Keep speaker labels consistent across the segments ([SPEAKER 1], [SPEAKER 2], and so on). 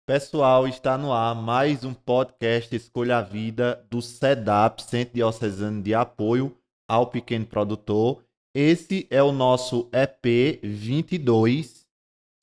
[SPEAKER 1] Pessoal, está no ar mais um podcast Escolha a Vida do CEDAP, Centro Diocesano de Apoio ao Pequeno Produtor. Esse é o nosso EP 22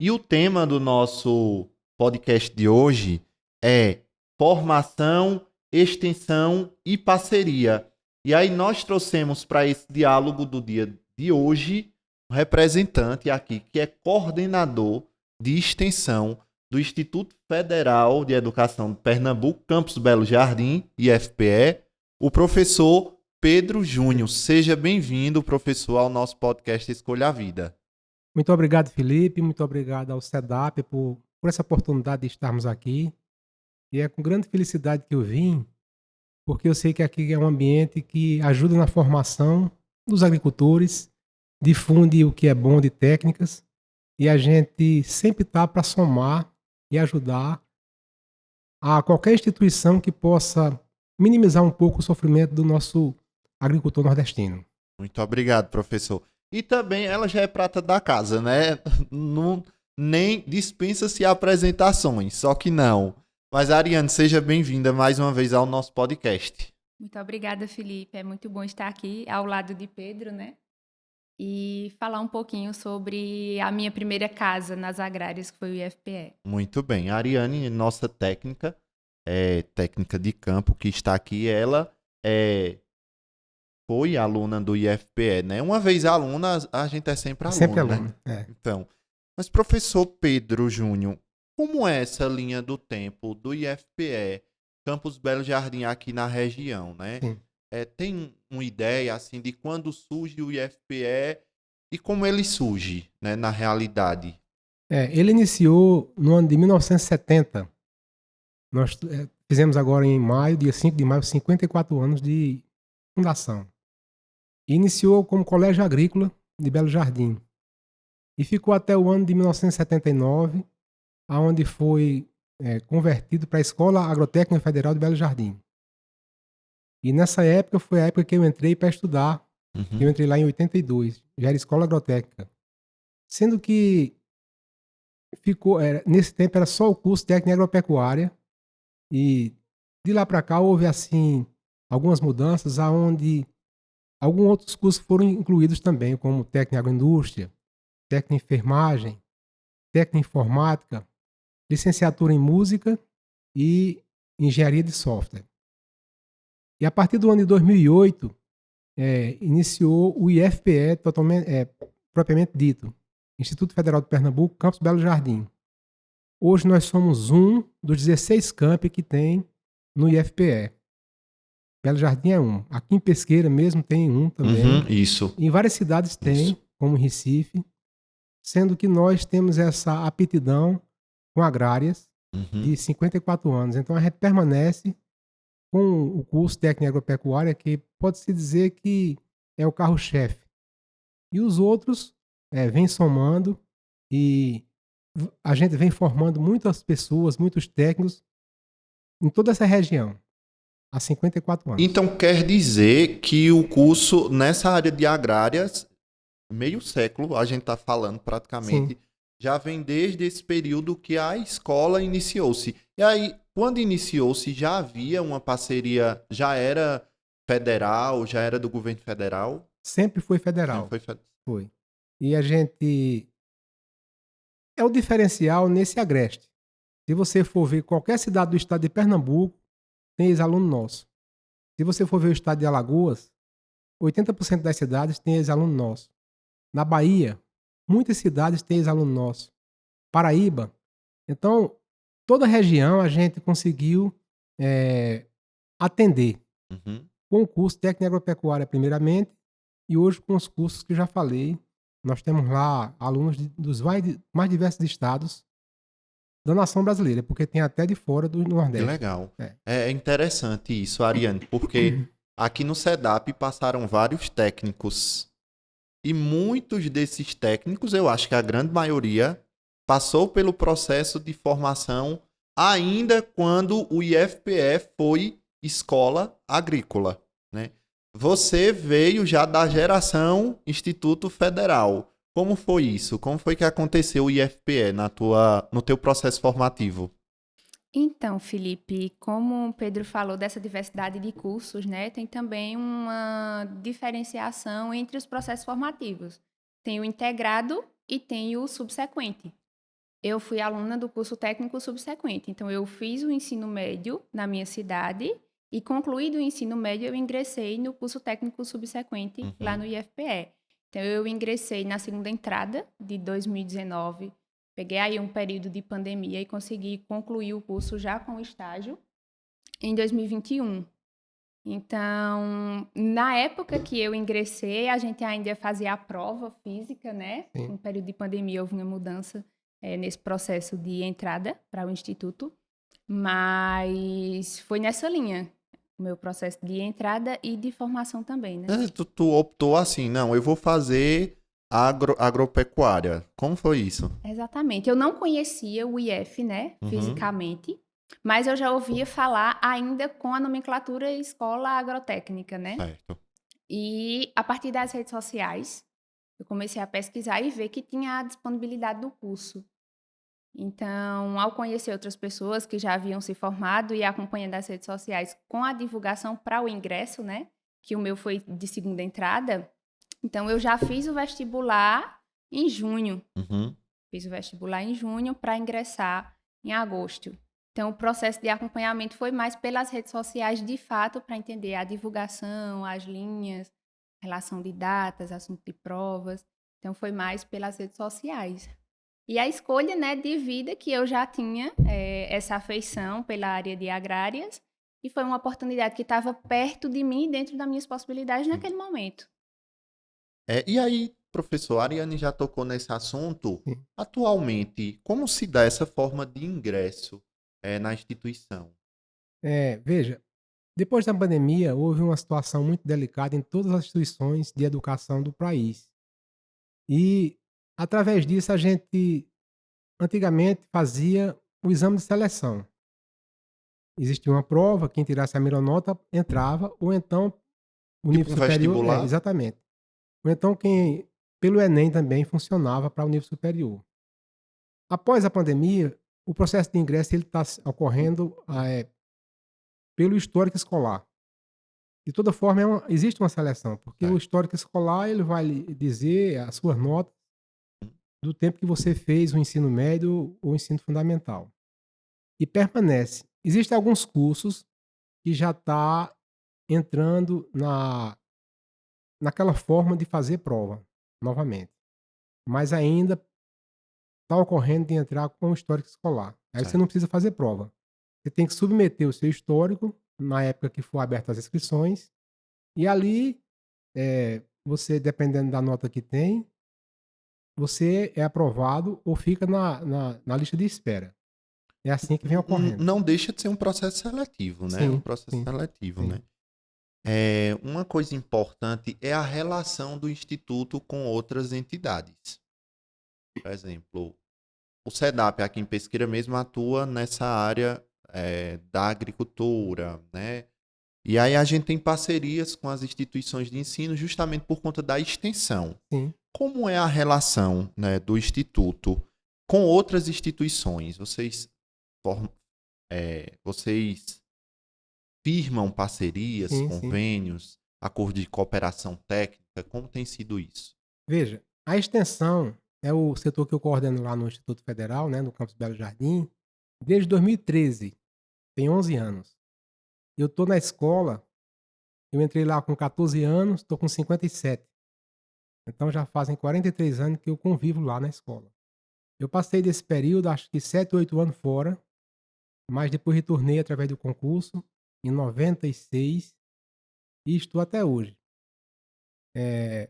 [SPEAKER 1] e o tema do nosso podcast de hoje é formação, extensão e parceria. E aí nós trouxemos para esse diálogo do dia de hoje um representante aqui que é coordenador de extensão do Instituto Federal de Educação de Pernambuco, Campus Belo Jardim, IFPE, o professor Pedro Júnior. Seja bem-vindo, professor, ao nosso podcast Escolha a Vida.
[SPEAKER 2] Muito obrigado, Felipe. Muito obrigado ao CEDAP por essa oportunidade de estarmos aqui. E é com grande felicidade que eu vim, porque eu sei que aqui é um ambiente que ajuda na formação dos agricultores, difunde o que é bom de técnicas, e a gente sempre está para somar e ajudar a qualquer instituição que possa minimizar um pouco o sofrimento do nosso agricultor nordestino.
[SPEAKER 1] Muito obrigado, professor. E também ela já é prata da casa, né? Não, nem dispensa-se apresentações, só que não. Mas, Ariane, seja bem-vinda mais uma vez ao nosso podcast.
[SPEAKER 3] Muito obrigada, Felipe. É muito bom estar aqui ao lado de Pedro, né? E falar um pouquinho sobre a minha primeira casa nas agrárias, que foi o IFPE.
[SPEAKER 1] Muito bem. A Ariane, nossa técnica de campo que está aqui, ela foi aluna do IFPE, né? Uma vez aluna, a gente é sempre aluno,
[SPEAKER 2] Sempre
[SPEAKER 1] né?
[SPEAKER 2] aluno.
[SPEAKER 1] Então, mas professor Pedro Júnior, como é essa linha do tempo do IFPE, Campus Belo Jardim aqui na região, né?
[SPEAKER 2] Sim.
[SPEAKER 1] Tem uma ideia assim de quando surge o IFPE e como ele surge, né, na realidade?
[SPEAKER 2] Ele iniciou no ano de 1970. Nós fizemos agora em maio, dia 5 de maio, 54 anos de fundação. E iniciou como Colégio Agrícola de Belo Jardim. E ficou até o ano de 1979, onde foi convertido para a Escola Agrotécnica Federal de Belo Jardim. E nessa época foi a época que eu entrei para estudar.
[SPEAKER 1] Uhum.
[SPEAKER 2] Eu entrei lá em 82, já era Escola Agrotécnica. Sendo que nesse tempo era só o curso de técnica agropecuária, e de lá para cá houve assim algumas mudanças, aonde alguns outros cursos foram incluídos também, como técnica agroindústria, técnica em enfermagem, técnica em informática, licenciatura em música e engenharia de software. E a partir do ano de 2008 iniciou o IFPE propriamente dito, Instituto Federal de Pernambuco, Campus Belo Jardim. Hoje nós somos um dos 16 campi que tem no IFPE. Belo Jardim é um. Aqui em Pesqueira mesmo tem um também.
[SPEAKER 1] Isso.
[SPEAKER 2] Em várias cidades tem, como em Recife, sendo que nós temos essa aptidão com agrárias de 54 anos. Então a gente permanece com o curso técnico agropecuária, que pode-se dizer que é o carro-chefe. E os outros vêm somando, e a gente vem formando muitas pessoas, muitos técnicos em toda essa região, há 54 anos.
[SPEAKER 1] Então quer dizer que o curso nessa área de agrárias, meio século, a gente está falando praticamente,
[SPEAKER 2] Sim.
[SPEAKER 1] Já vem desde esse período que a escola iniciou-se. E aí, quando iniciou-se, já havia uma parceria, já era federal, já era do governo federal?
[SPEAKER 2] Sempre foi federal.
[SPEAKER 1] Sempre foi
[SPEAKER 2] Foi. E a gente... É o diferencial nesse agreste. Se você for ver qualquer cidade do estado de Pernambuco, tem ex-aluno nosso. Se você for ver o estado de Alagoas, 80% das cidades tem ex-aluno nosso. Na Bahia, muitas cidades têm ex-aluno nosso. Paraíba. Então, toda a região a gente conseguiu atender. Com o curso técnico agropecuária primeiramente, e hoje com os cursos que já falei, nós temos lá alunos dos mais diversos estados da nação brasileira, porque tem até de fora do Nordeste.
[SPEAKER 1] Que legal. É interessante isso, Ariane, porque aqui no CEDAP passaram vários técnicos. E muitos desses técnicos, eu acho que a grande maioria, passou pelo processo de formação ainda quando o IFPE foi escola agrícola, né? Você veio já da geração Instituto Federal. Como foi isso? Como foi que aconteceu o IFPE no teu processo formativo?
[SPEAKER 3] Então, Felipe, como o Pedro falou dessa diversidade de cursos, né, tem também uma diferenciação entre os processos formativos. Tem o integrado e tem o subsequente. Eu fui aluna do curso técnico subsequente, então eu fiz o ensino médio na minha cidade e concluído o ensino médio eu ingressei no curso técnico subsequente lá no IFPE. Então eu ingressei na segunda entrada de 2019, peguei aí um período de pandemia e consegui concluir o curso já com estágio em 2021. Então, na época que eu ingressei, a gente ainda fazia a prova física, né?
[SPEAKER 2] Sim.
[SPEAKER 3] No período de pandemia houve uma mudança nesse processo de entrada para o instituto, mas foi nessa linha o meu processo de entrada e de formação também, né?
[SPEAKER 1] Tu optou assim, não, eu vou fazer agropecuária. Como foi isso?
[SPEAKER 3] Exatamente. Eu não conhecia o IF, né,
[SPEAKER 1] Uhum.
[SPEAKER 3] fisicamente, mas eu já ouvia falar ainda com a nomenclatura escola agrotécnica, né?
[SPEAKER 1] Certo.
[SPEAKER 3] E a partir das redes sociais, eu comecei a pesquisar e ver que tinha a disponibilidade do curso. Então, ao conhecer outras pessoas que já haviam se formado e acompanhando as redes sociais com a divulgação para o ingresso, né? Que o meu foi de segunda entrada. Então, eu já fiz o vestibular em junho.
[SPEAKER 1] Uhum.
[SPEAKER 3] Fiz o vestibular em junho para ingressar em agosto. Então, o processo de acompanhamento foi mais pelas redes sociais, de fato, para entender a divulgação, as linhas, relação de datas, assunto de provas. Então, foi mais pelas redes sociais. E a escolha, né, de vida que eu já tinha, essa afeição pela área de agrárias, e foi uma oportunidade que estava perto de mim, dentro das minhas possibilidades naquele momento.
[SPEAKER 1] E aí, professor, a Ariane já tocou nesse assunto.
[SPEAKER 2] Sim.
[SPEAKER 1] Atualmente, como se dá essa forma de ingresso na instituição?
[SPEAKER 2] Veja, depois da pandemia, houve uma situação muito delicada em todas as instituições de educação do país. E, através disso, a gente, antigamente, fazia o exame de seleção. Existia uma prova, quem tirasse a melhor nota entrava, ou então o
[SPEAKER 1] Tipo
[SPEAKER 2] nível
[SPEAKER 1] um
[SPEAKER 2] superior.
[SPEAKER 1] vestibular?
[SPEAKER 2] Exatamente. Ou então, quem, pelo Enem também funcionava para o nível superior. Após a pandemia, o processo de ingresso está ocorrendo pelo histórico escolar. De toda forma, existe uma seleção, porque o
[SPEAKER 1] É.
[SPEAKER 2] histórico escolar ele vai lhe dizer as suas notas do tempo que você fez o ensino médio ou o ensino fundamental. E permanece. Existem alguns cursos que já está entrando naquela forma de fazer prova, novamente. Mas ainda está ocorrendo de entrar com o histórico escolar. Aí você
[SPEAKER 1] Certo.
[SPEAKER 2] não precisa fazer prova. Você tem que submeter o seu histórico na época que for abertas as inscrições. E ali, você, dependendo da nota que tem, você é aprovado ou fica na lista de espera. É assim que vem ocorrendo.
[SPEAKER 1] Não deixa de ser um processo seletivo, né? Um
[SPEAKER 2] Sim,
[SPEAKER 1] processo
[SPEAKER 2] sim,
[SPEAKER 1] seletivo,
[SPEAKER 2] sim.
[SPEAKER 1] né? Uma coisa importante é a relação do Instituto com outras entidades. Por exemplo, o SEDAP aqui em Pesqueira mesmo atua nessa área da agricultura, né? E aí a gente tem parcerias com as instituições de ensino justamente por conta da extensão.
[SPEAKER 2] Sim.
[SPEAKER 1] Como é a relação, né, do Instituto com outras instituições? Vocês firmam parcerias,
[SPEAKER 2] Sim, sim.
[SPEAKER 1] convênios, acordo de cooperação técnica? Como tem sido isso?
[SPEAKER 2] Veja, a extensão é o setor que eu coordeno lá no Instituto Federal, né, no campus Belo Jardim, desde 2013. Tem 11 anos. Eu estou na escola, eu entrei lá com 14 anos, estou com 57. Então já fazem 43 anos que eu convivo lá na escola. Eu passei desse período, acho que 7, 8 anos fora, mas depois retornei através do concurso em 96 e estou até hoje. Eh,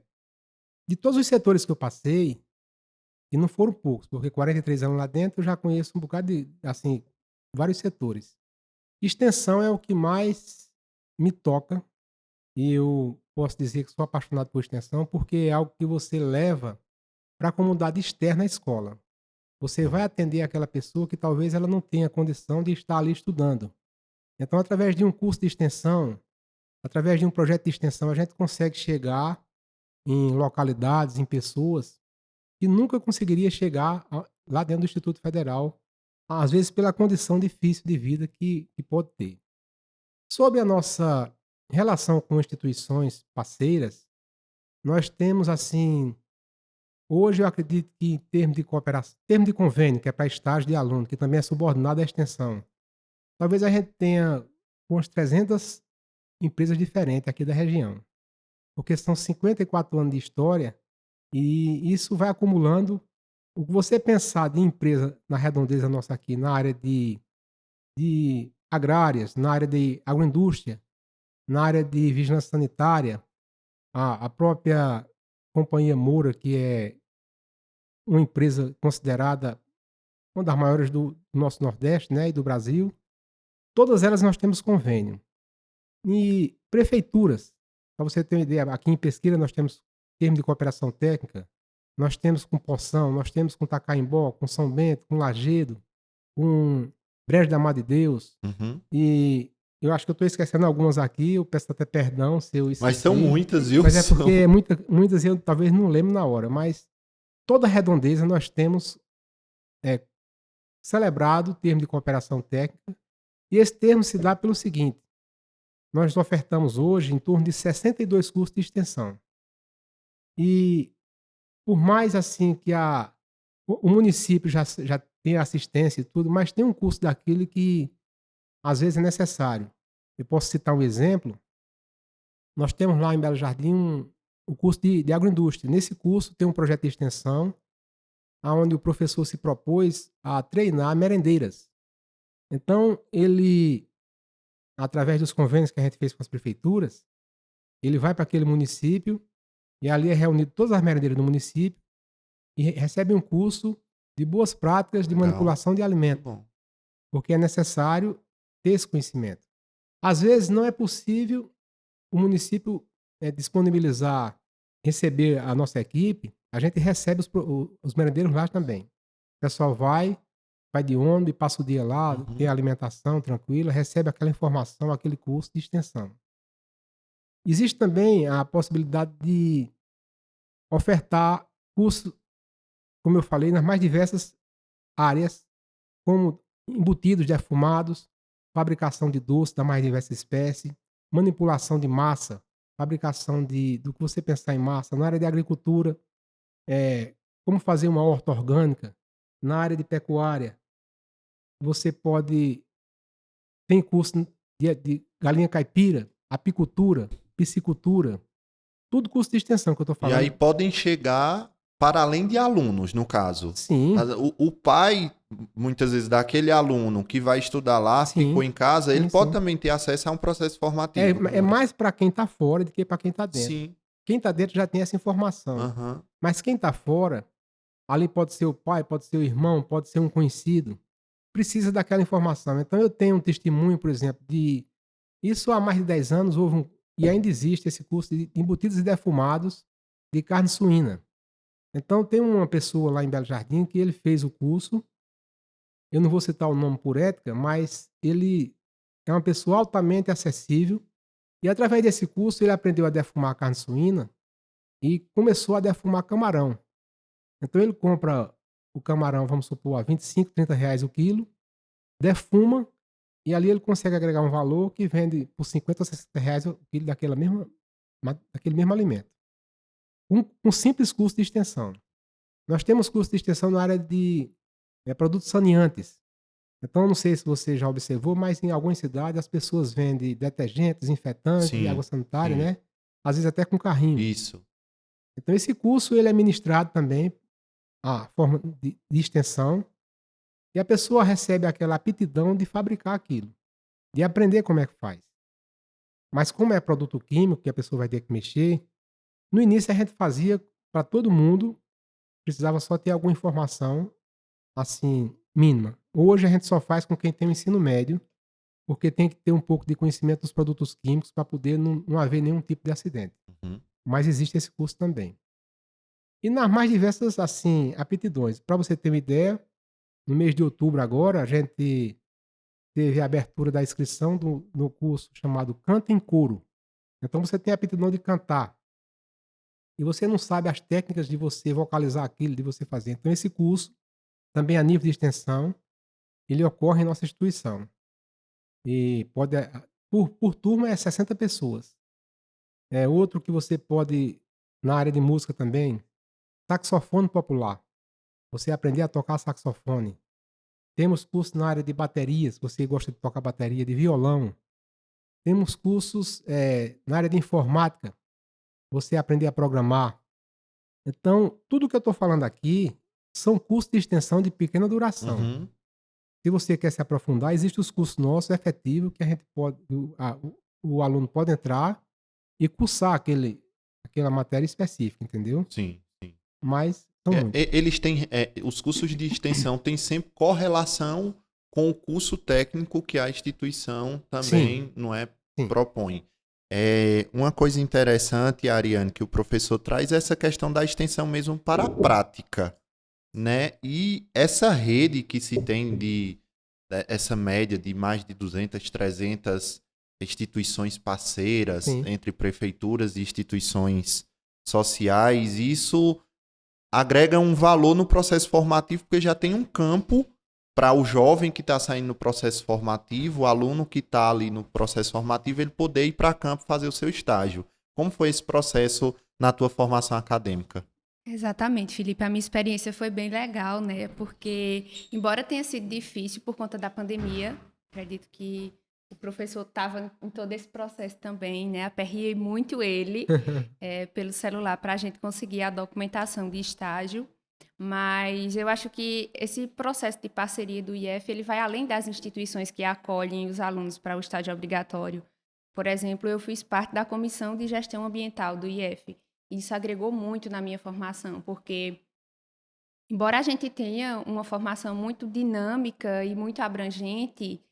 [SPEAKER 2] de todos os setores que eu passei, e não foram poucos, porque 43 anos lá dentro eu já conheço um bocado de, assim, vários setores. Extensão é o que mais me toca e eu posso dizer que sou apaixonado por extensão, porque é algo que você leva para a comunidade externa à escola. Você vai atender aquela pessoa que talvez ela não tenha condição de estar ali estudando. Então, através de um curso de extensão, através de um projeto de extensão, a gente consegue chegar em localidades, em pessoas que nunca conseguiria chegar lá dentro do Instituto Federal às vezes pela condição difícil de vida que pode ter. Sobre a nossa relação com instituições parceiras, nós temos assim, hoje eu acredito que em termos de cooperação, termo de convênio, que é para estágio de aluno, que também é subordinado à extensão, talvez a gente tenha umas 300 empresas diferentes aqui da região, porque são 54 anos de história e isso vai acumulando. O que você pensar de empresa na redondeza nossa aqui, na área de agrárias, na área de agroindústria, na área de vigilância sanitária, a própria Companhia Moura, que é uma empresa considerada uma das maiores do nosso Nordeste, né, e do Brasil, todas elas nós temos convênio. E prefeituras, para você ter uma ideia, aqui em Pesqueira nós temos termo de cooperação técnica, nós temos com Poção, nós temos com Tacaimbó, com São Bento, com Lagedo, com Brejo da Mar de Deus,
[SPEAKER 1] Uhum.
[SPEAKER 2] e eu acho que eu estou esquecendo algumas aqui, eu peço até perdão se eu
[SPEAKER 1] Mas são
[SPEAKER 2] esqueci,
[SPEAKER 1] muitas, viu?
[SPEAKER 2] mas é porque muitas eu talvez não lembro na hora, mas toda a redondeza nós temos é, celebrado o termo de cooperação técnica, e esse termo se dá pelo seguinte: nós ofertamos hoje em torno de 62 cursos de extensão. E por mais assim que o município já tem assistência e tudo, mas tem um curso daquele que às vezes é necessário. Eu posso citar um exemplo. Nós temos lá em Belo Jardim o curso de agroindústria. Nesse curso tem um projeto de extensão onde o professor se propôs a treinar merendeiras. Então, ele, através dos convênios que a gente fez com as prefeituras, ele vai para aquele município e ali é reunido todas as merendeiras do município e recebe um curso de boas práticas de
[SPEAKER 1] Legal.
[SPEAKER 2] manipulação de
[SPEAKER 1] Muito
[SPEAKER 2] alimento,
[SPEAKER 1] bom.
[SPEAKER 2] porque é necessário ter esse conhecimento. Às vezes não é possível o município disponibilizar, receber a nossa equipe, a gente recebe os merendeiros lá também. O pessoal vai de ônibus, passa o dia lá, tem
[SPEAKER 1] Uhum.
[SPEAKER 2] alimentação tranquila, recebe aquela informação, aquele curso de extensão. Existe também a possibilidade de ofertar cursos, como eu falei, nas mais diversas áreas, como embutidos defumados, fabricação de doce da mais diversa espécie, manipulação de massa, fabricação do que você pensar em massa, na área de agricultura, como fazer uma horta orgânica, na área de pecuária, você pode tem curso de galinha caipira, apicultura, piscicultura, tudo curso de extensão que eu estou
[SPEAKER 1] E aí
[SPEAKER 2] falando.
[SPEAKER 1] podem chegar para além de alunos, no caso.
[SPEAKER 2] Sim,
[SPEAKER 1] O pai, muitas vezes, daquele aluno que vai estudar lá, ficou
[SPEAKER 2] sim,
[SPEAKER 1] em casa, ele
[SPEAKER 2] sim,
[SPEAKER 1] pode
[SPEAKER 2] sim.
[SPEAKER 1] também ter acesso a um processo
[SPEAKER 2] É,
[SPEAKER 1] formativo,
[SPEAKER 2] é
[SPEAKER 1] como esse.
[SPEAKER 2] mais para quem está fora do que para quem está dentro.
[SPEAKER 1] Sim.
[SPEAKER 2] Quem está dentro já tem essa informação.
[SPEAKER 1] Aham.
[SPEAKER 2] Mas quem está fora, ali pode ser o pai, pode ser o irmão, pode ser um conhecido, precisa daquela informação. Então eu tenho um testemunho, por exemplo, de isso há mais de 10 anos, e ainda existe esse curso de embutidos e defumados de carne suína. Então tem uma pessoa lá em Belo Jardim que ele fez o curso, eu não vou citar o nome por ética, mas ele é uma pessoa altamente acessível, e através desse curso ele aprendeu a defumar carne suína e começou a defumar camarão. Então ele compra o camarão, vamos supor, a 25, R$ 30 o quilo, defuma, e ali ele consegue agregar um valor que vende por 50 ou R$ 60 o quilo daquele mesmo alimento. Um simples curso de extensão. Nós temos curso de extensão na área de produtos saneantes. Então, não sei se você já observou, mas em algumas cidades as pessoas vendem detergentes, desinfetantes,
[SPEAKER 1] Sim,
[SPEAKER 2] água sanitária,
[SPEAKER 1] sim.
[SPEAKER 2] né? Às vezes até com carrinho.
[SPEAKER 1] Isso.
[SPEAKER 2] Então, esse curso ele é ministrado também a forma de extensão, e a pessoa recebe aquela aptidão de fabricar aquilo, de aprender como é que faz. Mas como é produto químico que a pessoa vai ter que mexer, no início a gente fazia para todo mundo, precisava só ter alguma informação, assim, mínima. Hoje a gente só faz com quem tem o ensino médio, porque tem que ter um pouco de conhecimento dos produtos químicos para poder não haver nenhum tipo de acidente.
[SPEAKER 1] Uhum.
[SPEAKER 2] Mas existe esse curso também. E nas mais diversas, assim, aptidões. Para você ter uma ideia, no mês de outubro agora, a gente teve a abertura da inscrição no curso chamado Canta em Coro. Então você tem a aptidão de cantar. E você não sabe as técnicas de você vocalizar aquilo, de você fazer. Então esse curso, também a nível de extensão, ele ocorre em nossa instituição. E pode, por turma é 60 pessoas. Outro que você pode, na área de música também, saxofone popular. Você aprender a tocar saxofone. Temos cursos na área de bateria, se você gosta de tocar bateria, de violão. Temos cursos na área de informática, você aprender a programar. Então, tudo que eu estou falando aqui são cursos de extensão de pequena duração.
[SPEAKER 1] Uhum.
[SPEAKER 2] Se você quer se aprofundar, existem os cursos nossos efetivos que a gente pode, o aluno pode entrar e cursar aquela matéria específica, entendeu?
[SPEAKER 1] Sim, sim.
[SPEAKER 2] Mas são muitos.
[SPEAKER 1] Eles têm, os cursos de extensão têm sempre correlação com o curso técnico que a instituição
[SPEAKER 2] Sim,
[SPEAKER 1] também não é
[SPEAKER 2] sim.
[SPEAKER 1] propõe. Uma coisa interessante, Ariane, que o professor traz é essa questão da extensão mesmo para a prática, né? E essa rede que se tem essa média de mais de 200, 300 instituições parceiras
[SPEAKER 2] Sim.
[SPEAKER 1] entre prefeituras e instituições sociais, isso agrega um valor no processo formativo, porque já tem um campo para o jovem que está saindo no processo formativo, o aluno que está ali no processo formativo, ele poder ir para campo fazer o seu estágio. Como foi esse processo na tua formação acadêmica?
[SPEAKER 3] Exatamente, Felipe. A minha experiência foi bem legal, né? Porque, embora tenha sido difícil por conta da pandemia, acredito que o professor estava em todo esse processo também, né? Aperriei muito ele pelo celular para a gente conseguir a documentação de estágio. Mas eu acho que esse processo de parceria do IF, ele vai além das instituições que acolhem os alunos para o estágio obrigatório. Por exemplo, eu fiz parte da comissão de gestão ambiental do IF. Isso agregou muito na minha formação, porque, embora a gente tenha uma formação muito dinâmica e muito abrangente,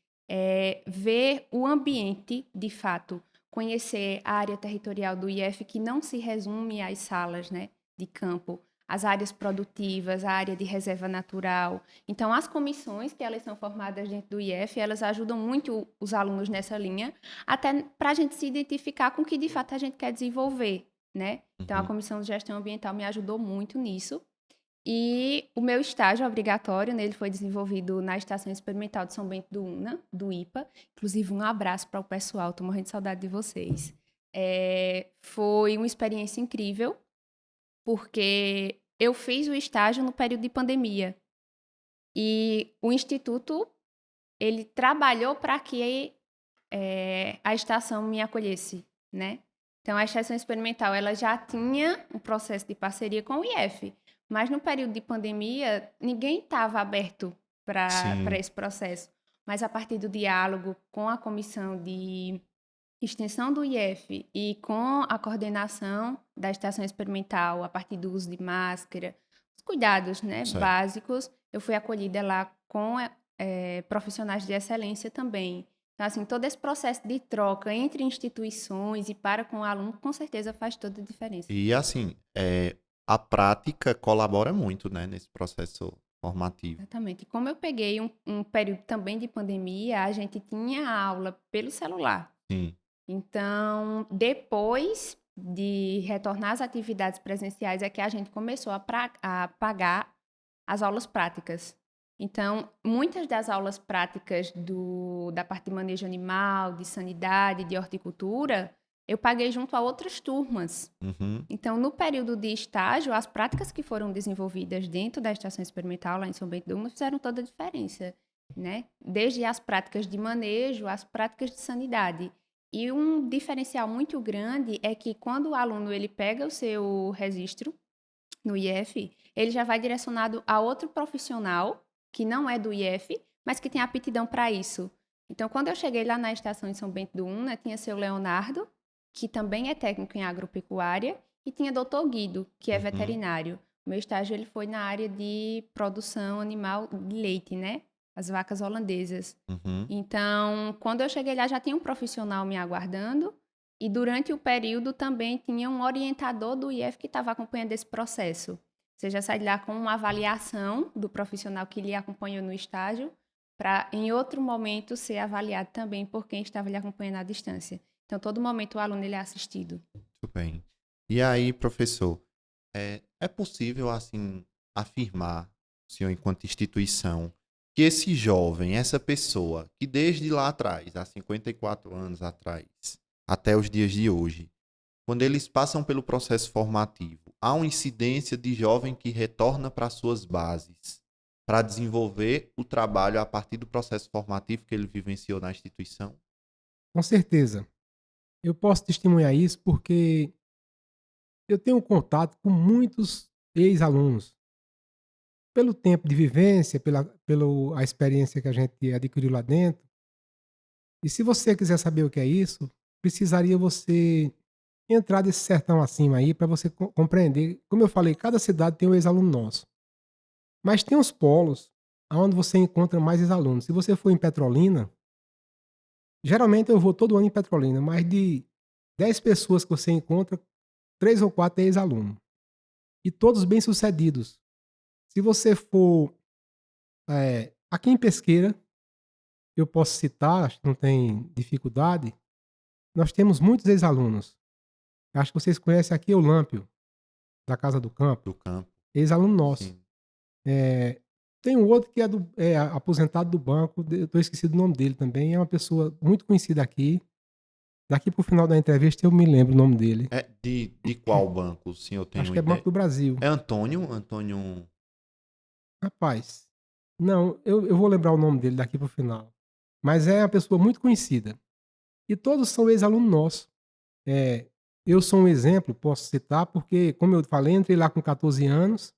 [SPEAKER 3] ver o ambiente, de fato, conhecer a área territorial do IF, que não se resume às salas, né, de campo, as áreas produtivas, a área de reserva natural. Então, as comissões, que elas são formadas dentro do IF, elas ajudam muito os alunos nessa linha, até para a gente se identificar com o que, de fato, a gente quer desenvolver, né? Então, a Comissão de Gestão Ambiental me ajudou muito nisso. E o meu estágio obrigatório, né, ele foi desenvolvido na Estação Experimental de São Bento do Una, do IPA. Inclusive, um abraço para o pessoal, estou morrendo de saudade de vocês. Foi uma experiência incrível, porque eu fiz o estágio no período de pandemia. E o Instituto, ele trabalhou para que a estação me acolhesse, né? Então, a estação experimental, ela já tinha um processo de parceria com o IF, mas no período de pandemia, ninguém estava aberto para esse processo. Mas a partir do diálogo com a comissão de extensão do IF e com a coordenação da estação experimental, a partir do uso de máscara, os cuidados, né, básicos, eu fui acolhida lá com profissionais de excelência também. Então, assim, todo esse processo de troca entre instituições e para com o aluno, com certeza faz toda a diferença.
[SPEAKER 1] E assim, a prática colabora muito, né, nesse processo formativo.
[SPEAKER 3] Exatamente. Como eu peguei um período também de pandemia, a gente tinha aula pelo celular.
[SPEAKER 1] Sim.
[SPEAKER 3] Então, depois de retornar às atividades presenciais, é que a gente começou a pagar as aulas práticas. Então, muitas das aulas práticas da parte de manejo animal, de sanidade, de horticultura, eu paguei junto a outras turmas.
[SPEAKER 1] Uhum.
[SPEAKER 3] Então, no período de estágio, as práticas que foram desenvolvidas dentro da estação experimental, lá em São Bento do Una, fizeram toda a diferença, né? Desde as práticas de manejo, as práticas de sanidade. E um diferencial muito grande é que quando o aluno ele pega o seu registro no IF, ele já vai direcionado a outro profissional que não é do IF, mas que tem aptidão para isso. Então, quando eu cheguei lá na estação de São Bento do Una, tinha seu Leonardo, que também é técnico em agropecuária, e tinha doutor Guido, que é veterinário. O meu estágio ele foi na área de produção animal de leite, né? As vacas holandesas. Então, quando eu cheguei lá, já tinha um profissional me aguardando, e durante o período também tinha um orientador do IF que estava acompanhando esse processo. Você já sai de lá com uma avaliação do profissional que lhe acompanhou no estágio, para em outro momento ser avaliado também por quem estava lhe acompanhando à distância. Então, todo momento o aluno ele é assistido.
[SPEAKER 1] Muito bem. E aí, professor, é possível, assim, afirmar, o senhor enquanto instituição, que esse jovem, essa pessoa, que desde lá atrás, há 54 anos atrás, até os dias de hoje, quando eles passam pelo processo formativo, há uma incidência de jovem que retorna para suas bases, para desenvolver o trabalho a partir do processo formativo que ele vivenciou na instituição?
[SPEAKER 2] Com certeza. Eu posso testemunhar isso porque eu tenho contato com muitos ex-alunos. Pelo tempo de vivência, pela experiência que a gente adquiriu lá dentro. E se você quiser saber o que é isso, precisaria você entrar desse sertão acima aí para você compreender. Como eu falei, cada cidade tem um ex-aluno nosso. Mas tem os polos onde você encontra mais ex-alunos. Se você for em Petrolina, geralmente eu vou todo ano em Petrolina, mas de 10 pessoas que você encontra, 3 ou 4 é ex-aluno. E todos bem-sucedidos. Se você for aqui em Pesqueira, eu posso citar, acho que não tem dificuldade, nós temos muitos ex-alunos. Acho que vocês conhecem aqui o Lâmpio, da Casa do Campo,
[SPEAKER 1] Do campo,
[SPEAKER 2] ex-aluno nosso.
[SPEAKER 1] sim.
[SPEAKER 2] Tem um outro que é aposentado do banco, eu estou esquecido o nome dele também, é uma pessoa muito conhecida aqui. Daqui para o final da entrevista eu me lembro o nome dele.
[SPEAKER 1] É de qual banco, o senhor tem
[SPEAKER 2] Acho
[SPEAKER 1] uma
[SPEAKER 2] que é Banco
[SPEAKER 1] ideia?
[SPEAKER 2] do Brasil.
[SPEAKER 1] É Antônio? Antônio.
[SPEAKER 2] Rapaz, não, eu vou lembrar o nome dele daqui para o final. Mas é uma pessoa muito conhecida. E todos são ex-aluno nosso. É, eu sou um exemplo, posso citar, porque, como eu falei, entrei lá com 14 anos,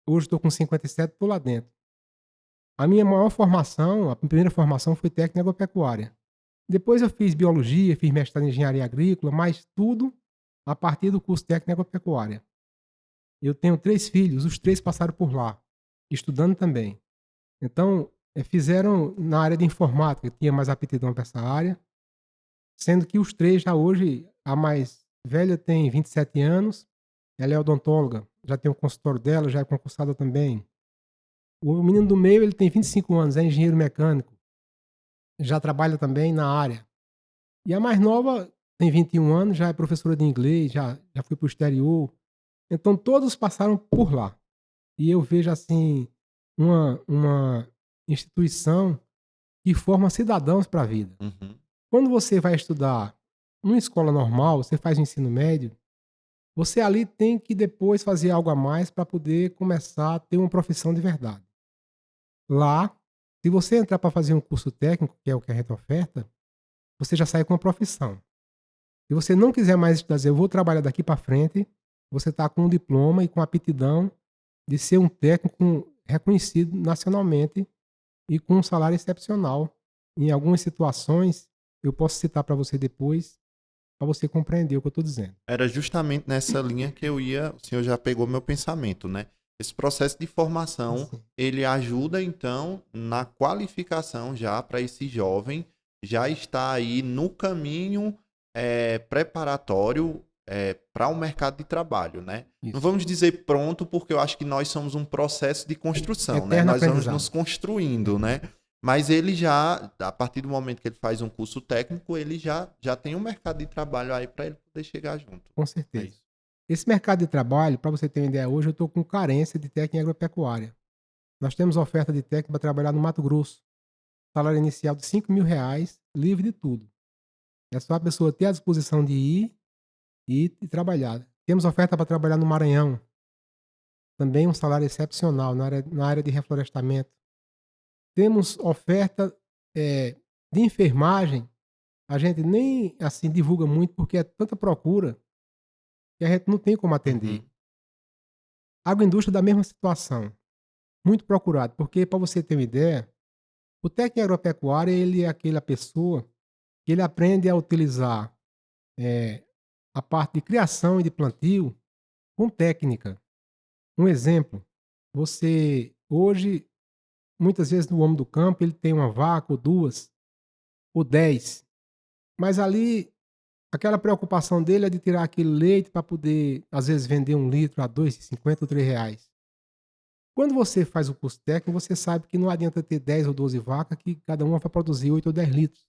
[SPEAKER 2] hoje estou com 57, estou lá dentro. A minha maior formação, a primeira formação foi técnica agropecuária. Depois eu fiz biologia, fiz mestrado em engenharia agrícola, mas tudo a partir do curso técnico agropecuária. Eu tenho 3 filhos, os 3 passaram por lá, estudando também. Então, fizeram na área de informática, tinha mais aptidão para essa área, sendo que os 3 já hoje, a mais velha tem 27 anos, ela é odontóloga, já tem o consultório dela, já é concursada também. O menino do meio, ele tem 25 anos, é engenheiro mecânico, já trabalha também na área. E a mais nova tem 21 anos, já é professora de inglês, já foi para o exterior. Então todos passaram por lá. E eu vejo assim uma instituição que forma cidadãos para a vida.
[SPEAKER 1] Uhum.
[SPEAKER 2] Quando você vai estudar numa escola normal, você faz o ensino médio, você ali tem que depois fazer algo a mais para poder começar a ter uma profissão de verdade. Lá, se você entrar para fazer um curso técnico, que é o que a gente oferta, você já sai com uma profissão. Se você não quiser mais dizer, eu vou trabalhar daqui para frente, você está com um diploma e com aptidão de ser um técnico reconhecido nacionalmente e com um salário excepcional. Em algumas situações, eu posso citar para você depois, para você compreender o que eu estou dizendo.
[SPEAKER 1] Era justamente nessa linha que eu ia. O senhor já pegou meu pensamento, né? Esse processo de formação,
[SPEAKER 2] Assim,
[SPEAKER 1] ele ajuda, então, na qualificação já para esse jovem já estar aí no caminho preparatório para o mercado de trabalho, né? Não
[SPEAKER 2] isso.
[SPEAKER 1] vamos dizer pronto, porque eu acho que nós somos um processo de construção, né?
[SPEAKER 2] Eterno
[SPEAKER 1] Nós vamos
[SPEAKER 2] aprendizado.
[SPEAKER 1] nos construindo, né? Mas ele já, a partir do momento que ele faz um curso técnico, ele já tem um mercado de trabalho aí para ele poder chegar junto.
[SPEAKER 2] Com
[SPEAKER 1] É
[SPEAKER 2] certeza.
[SPEAKER 1] isso.
[SPEAKER 2] Esse mercado de trabalho, para você ter uma ideia, hoje eu estou com carência de técnica em agropecuária. Nós temos oferta de técnico para trabalhar no Mato Grosso. Salário inicial de R$ 5.000, livre de tudo. É só a pessoa ter a disposição de ir e trabalhar. Temos oferta para trabalhar no Maranhão. Também um salário excepcional na área de reflorestamento. Temos oferta de enfermagem. A gente nem assim divulga muito porque é tanta procura que a gente não tem como atender.
[SPEAKER 1] Uhum.
[SPEAKER 2] Agroindústria da mesma situação. Muito procurado, porque para você ter uma ideia, o técnico agropecuário ele é aquela pessoa que ele aprende a utilizar a parte de criação e de plantio com técnica. Um exemplo, você hoje, muitas vezes no homem do campo, ele tem uma vaca ou 2 ou 10, mas ali aquela preocupação dele é de tirar aquele leite para poder, às vezes, vender 1 litro a 2,50 ou R$ 3. Quando você faz o curso técnico, você sabe que não adianta ter 10 ou 12 vacas que cada uma vai produzir 8 ou 10 litros.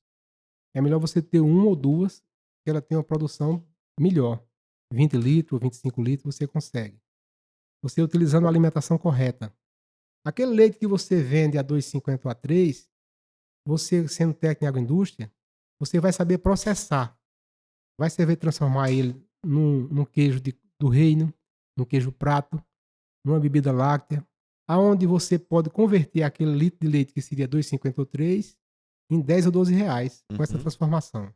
[SPEAKER 2] É melhor você ter 1 ou 2 que ela tem uma produção melhor. 20 litros, 25 litros você consegue. Você utilizando a alimentação correta. Aquele leite que você vende a 2,50 ou a 3, você sendo técnico em agroindústria, você vai saber processar, vai saber transformar ele num queijo do reino, num queijo prato, numa bebida láctea, aonde você pode converter aquele litro de leite que seria 2,50 ou 3 em 10 ou 12 reais com essa
[SPEAKER 1] Uhum.
[SPEAKER 2] transformação.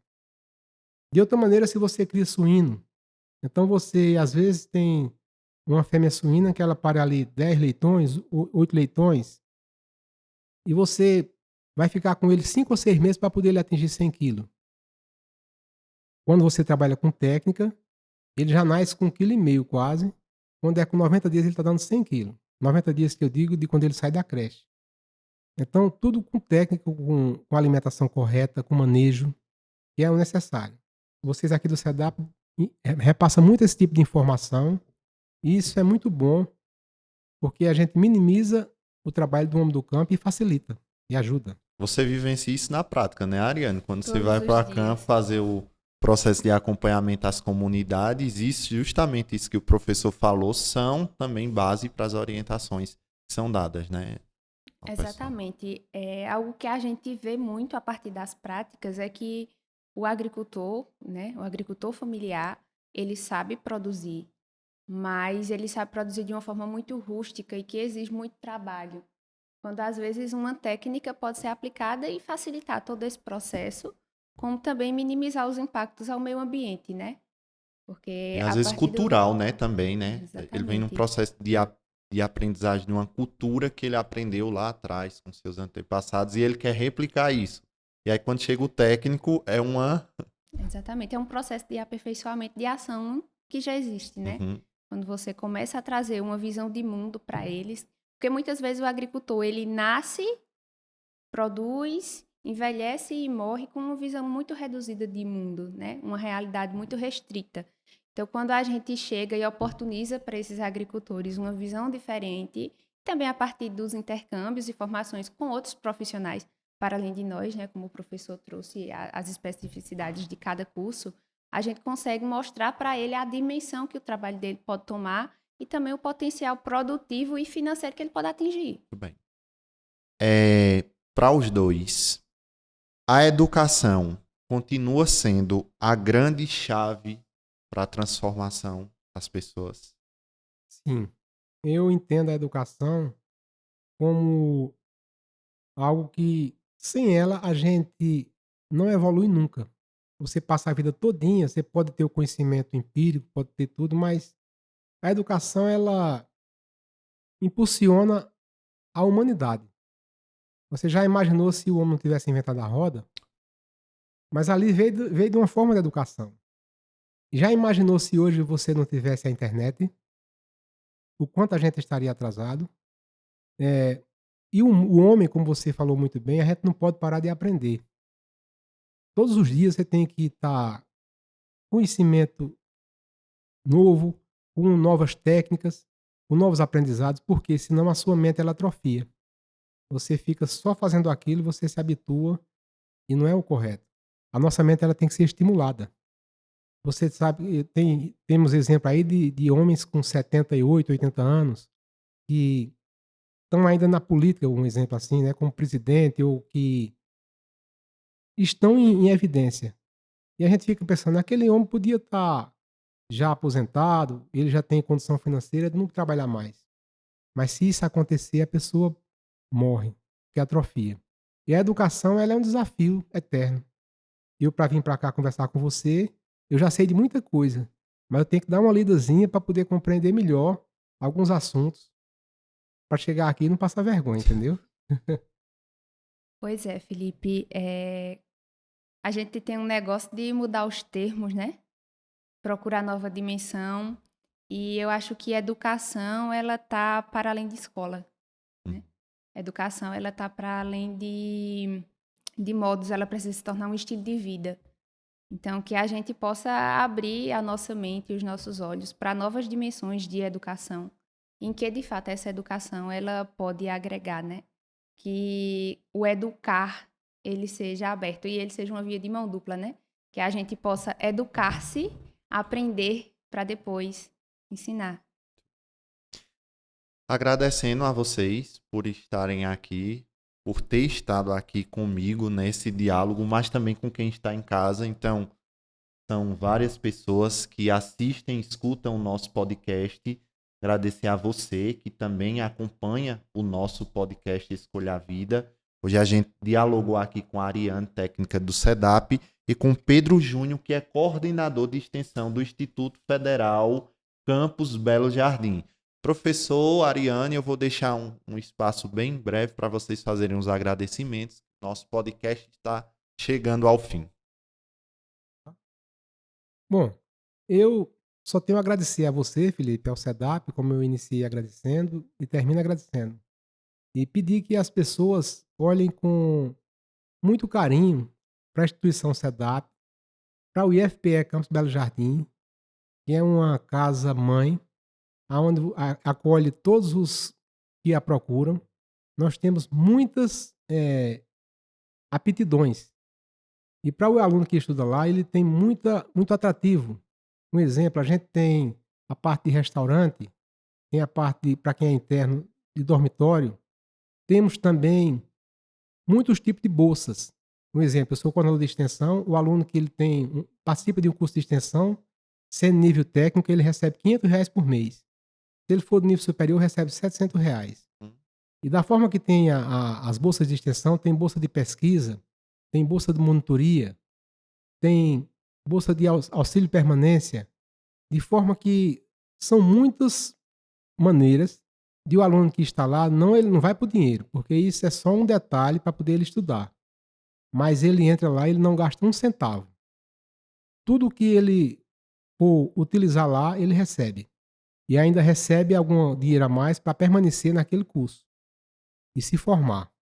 [SPEAKER 2] De outra maneira, se você cria suíno, então você às vezes tem uma fêmea suína que ela para ali 10 leitões, 8 leitões, e você vai ficar com ele 5 ou 6 meses para poder ele atingir 100 quilos. Quando você trabalha com técnica, ele já nasce com 1,5 kg quase. Quando é com 90 dias, ele está dando 100 quilos. 90 dias que eu digo de quando ele sai da creche. Então, tudo com técnica, com alimentação correta, com manejo, que é o necessário. Vocês aqui do SEDAP repassam muito esse tipo de informação, e isso é muito bom, porque a gente minimiza o trabalho do homem do campo e facilita, e ajuda.
[SPEAKER 1] Você vivencia isso na prática, né, Ariane? Quando você
[SPEAKER 3] Todos
[SPEAKER 1] vai
[SPEAKER 3] os
[SPEAKER 1] para
[SPEAKER 3] dias.
[SPEAKER 1] campo fazer o processo de acompanhamento às comunidades, isso, justamente isso que o professor falou, são também base para as orientações que são dadas, né? ao pessoal.
[SPEAKER 3] Exatamente. É algo que a gente vê muito a partir das práticas é que o agricultor, né, o agricultor familiar, ele sabe produzir, mas ele sabe produzir de uma forma muito rústica e que exige muito trabalho. Quando às vezes uma técnica pode ser aplicada e facilitar todo esse processo, como também minimizar os impactos ao meio ambiente, né? Porque
[SPEAKER 1] E às
[SPEAKER 3] a
[SPEAKER 1] vezes
[SPEAKER 3] partir do...
[SPEAKER 1] cultural, né, também, né? Ele vem num
[SPEAKER 3] Exatamente.
[SPEAKER 1] processo de aprendizagem de uma cultura que ele aprendeu lá atrás com seus antepassados e ele quer replicar isso. E aí quando chega o técnico, é uma...
[SPEAKER 3] Exatamente. É um processo de aperfeiçoamento de ação que já existe, né?
[SPEAKER 1] Uhum.
[SPEAKER 3] Quando você começa a trazer uma visão de mundo para eles, porque muitas vezes o agricultor, ele nasce, produz, envelhece e morre com uma visão muito reduzida de mundo, né? Uma realidade muito restrita. Então, quando a gente chega e oportuniza para esses agricultores uma visão diferente, também a partir dos intercâmbios e formações com outros profissionais, para além de nós, né, como o professor trouxe as especificidades de cada curso, a gente consegue mostrar para ele a dimensão que o trabalho dele pode tomar e também o potencial produtivo e financeiro que ele pode atingir.
[SPEAKER 1] Muito bem. Para os dois, a educação continua sendo a grande chave para a transformação das pessoas.
[SPEAKER 2] Sim, eu entendo a educação como algo que, sem ela, a gente não evolui nunca. Você passa a vida todinha, você pode ter o conhecimento empírico, pode ter tudo, mas a educação, ela impulsiona a humanidade. Você já imaginou se o homem não tivesse inventado a roda? Mas ali veio de uma forma de educação. Já imaginou se hoje você não tivesse a internet? O quanto a gente estaria atrasado? Eh, e o homem, como você falou muito bem, a gente não pode parar de aprender. Todos os dias você tem que estar conhecimento novo, com novas técnicas, com novos aprendizados, porque senão a sua mente ela atrofia. Você fica só fazendo aquilo, você se habitua e não é o correto. A nossa mente ela tem que ser estimulada. Você sabe, temos exemplo aí de homens com 78, 80 anos que estão ainda na política, um exemplo assim, né, como presidente ou que estão em evidência. E a gente fica pensando, aquele homem podia estar já aposentado, ele já tem condição financeira de não trabalhar mais. Mas se isso acontecer, a pessoa morre, que atrofia. E a educação, ela é um desafio eterno. Eu, para vir para cá conversar com você, eu já sei de muita coisa, mas eu tenho que dar uma lidazinha para poder compreender melhor alguns assuntos, para chegar aqui e não passar vergonha, entendeu?
[SPEAKER 3] Pois é, Felipe, a gente tem um negócio de mudar os termos, né? Procurar nova dimensão. E eu acho que a educação, ela tá para além de escola, né? A educação, ela tá para além de modos, ela precisa se tornar um estilo de vida. Então, que a gente possa abrir a nossa mente e os nossos olhos para novas dimensões de educação, em que, de fato, essa educação, ela pode agregar, né? Que o educar, ele seja aberto e ele seja uma via de mão dupla, né? Que a gente possa educar-se, aprender para depois ensinar.
[SPEAKER 1] Agradecendo a vocês por estarem aqui, por ter estado aqui comigo nesse diálogo, mas também com quem está em casa. Então, são várias pessoas que assistem, escutam o nosso podcast. Agradecer a você que também acompanha o nosso podcast Escolha a Vida. Hoje a gente dialogou aqui com a Ariane, técnica do SEDAP, e com Pedro Júnior, que é coordenador de extensão do Instituto Federal Campus Belo Jardim. Professor Ariane, eu vou deixar um espaço bem breve para vocês fazerem os agradecimentos. Nosso podcast está chegando ao fim.
[SPEAKER 2] Bom, eu só tenho a agradecer a você, Felipe, ao SEDAP, como eu iniciei agradecendo e termino agradecendo. E pedir que as pessoas olhem com muito carinho para a instituição SEDAP, para o IFPE Campus Belo Jardim, que é uma casa-mãe, onde acolhe todos os que a procuram. Nós temos muitas aptidões. E para o aluno que estuda lá, ele tem muito atrativo. Um exemplo, a gente tem a parte de restaurante, tem a parte, para quem é interno, de dormitório. Temos também muitos tipos de bolsas. Um exemplo, eu sou coordenador de extensão, o aluno que ele participa de um curso de extensão, sendo nível técnico, ele recebe R$500 por mês. Se ele for do nível superior, recebe R$700. E da forma que tem as bolsas de extensão, tem bolsa de pesquisa, tem bolsa de monitoria, tem bolsa de auxílio permanência, de forma que são muitas maneiras de o aluno que está lá, ele não vai por dinheiro, porque isso é só um detalhe para poder ele estudar. Mas ele entra lá e ele não gasta um centavo. Tudo que ele for utilizar lá, ele recebe. E ainda recebe algum dinheiro a mais para permanecer naquele curso e se formar.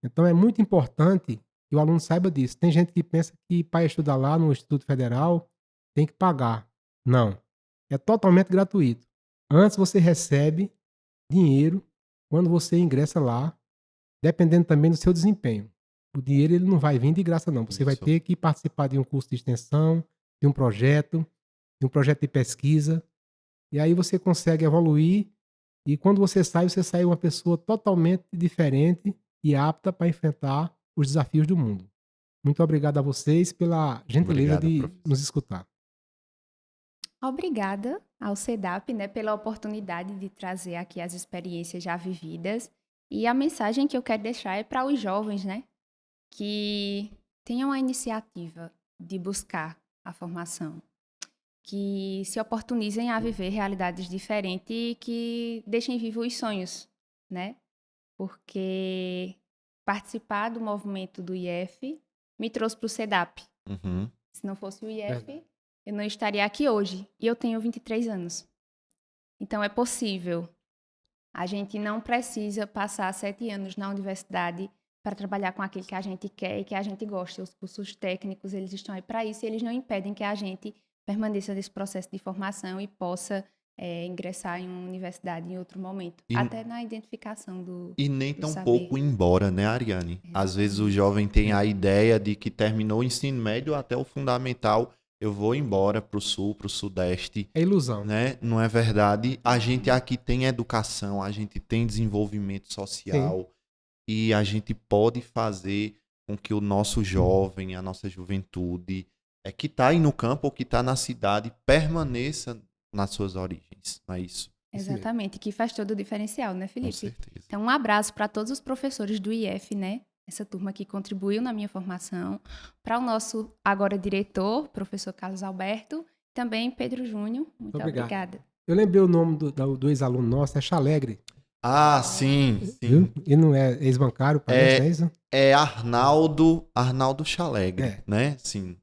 [SPEAKER 2] Então é muito importante que o aluno saiba disso. Tem gente que pensa que para estudar lá no Instituto Federal tem que pagar. Não. É totalmente gratuito. Antes você recebe dinheiro quando você ingressa lá, dependendo também do seu desempenho. O dinheiro ele não vai vir de graça, não. Você vai ter que participar de um curso de extensão, de um projeto de pesquisa. E aí você consegue evoluir. E quando você sai uma pessoa totalmente diferente e apta para enfrentar os desafios do mundo. Muito obrigado a vocês pela gentileza de nos escutar.
[SPEAKER 3] Obrigada ao SEDAP, né, pela oportunidade de trazer aqui as experiências já vividas. E a mensagem que eu quero deixar é para os jovens, né, que tenham a iniciativa de buscar a formação, que se oportunizem a viver realidades diferentes e que deixem vivos os sonhos, né? Porque participar do movimento do IF me trouxe para o SEDAP. Se não fosse o IF, eu não estaria aqui hoje. E eu tenho 23 anos. Então é possível. A gente não precisa passar 7 anos na universidade para trabalhar com aquilo que a gente quer e que a gente gosta. Os cursos técnicos, eles estão aí para isso e eles não impedem que a gente permaneça nesse processo de formação e possa ingressar em uma universidade em outro momento. Até na identificação do
[SPEAKER 1] E nem tão
[SPEAKER 3] saber.
[SPEAKER 1] pouco embora, né, Ariane? Às vezes o jovem tem a ideia de que terminou o ensino médio até o fundamental, eu vou embora para o sul, para o sudeste.
[SPEAKER 2] É ilusão.
[SPEAKER 1] Né? Não é verdade. A gente aqui tem educação, a gente tem desenvolvimento social. Sim. E a gente pode fazer com que o nosso jovem, a nossa juventude, que está aí no campo ou que está na cidade, permaneça nas suas origens, não é isso?
[SPEAKER 3] Exatamente, que faz todo o diferencial, né, Felipe?
[SPEAKER 1] Com certeza.
[SPEAKER 3] Então, um abraço para todos os professores do IF, né? Essa turma que contribuiu na minha formação. Para o nosso agora diretor, professor Carlos Alberto, também Pedro Júnior. Muito obrigada.
[SPEAKER 2] Eu lembrei o nome do ex-aluno nosso, é Chalegre.
[SPEAKER 1] Ah, sim.
[SPEAKER 2] Ele não é ex-bancário, parece, não é isso?
[SPEAKER 1] É Arnaldo Chalegre, né? Sim.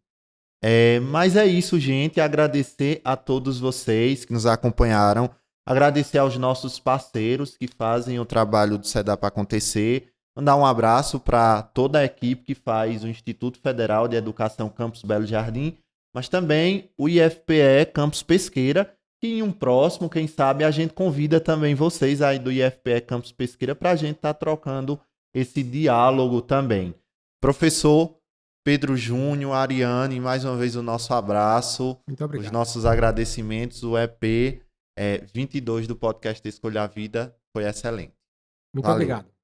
[SPEAKER 1] Mas é isso, gente. Agradecer a todos vocês que nos acompanharam. Agradecer aos nossos parceiros que fazem o trabalho do SEDAP acontecer. Mandar um abraço para toda a equipe que faz o Instituto Federal de Educação Campus Belo Jardim, mas também o IFPE Campus Pesqueira. E em um próximo, quem sabe, a gente convida também vocês aí do IFPE Campus Pesqueira para a gente estar trocando esse diálogo também. Professor Pedro Júnior, Ariane, mais uma vez o nosso abraço.
[SPEAKER 2] Muito obrigado.
[SPEAKER 1] Os nossos agradecimentos. O EP 22 do podcast Escolha a Vida foi excelente.
[SPEAKER 2] Muito
[SPEAKER 1] Valeu.
[SPEAKER 2] obrigado.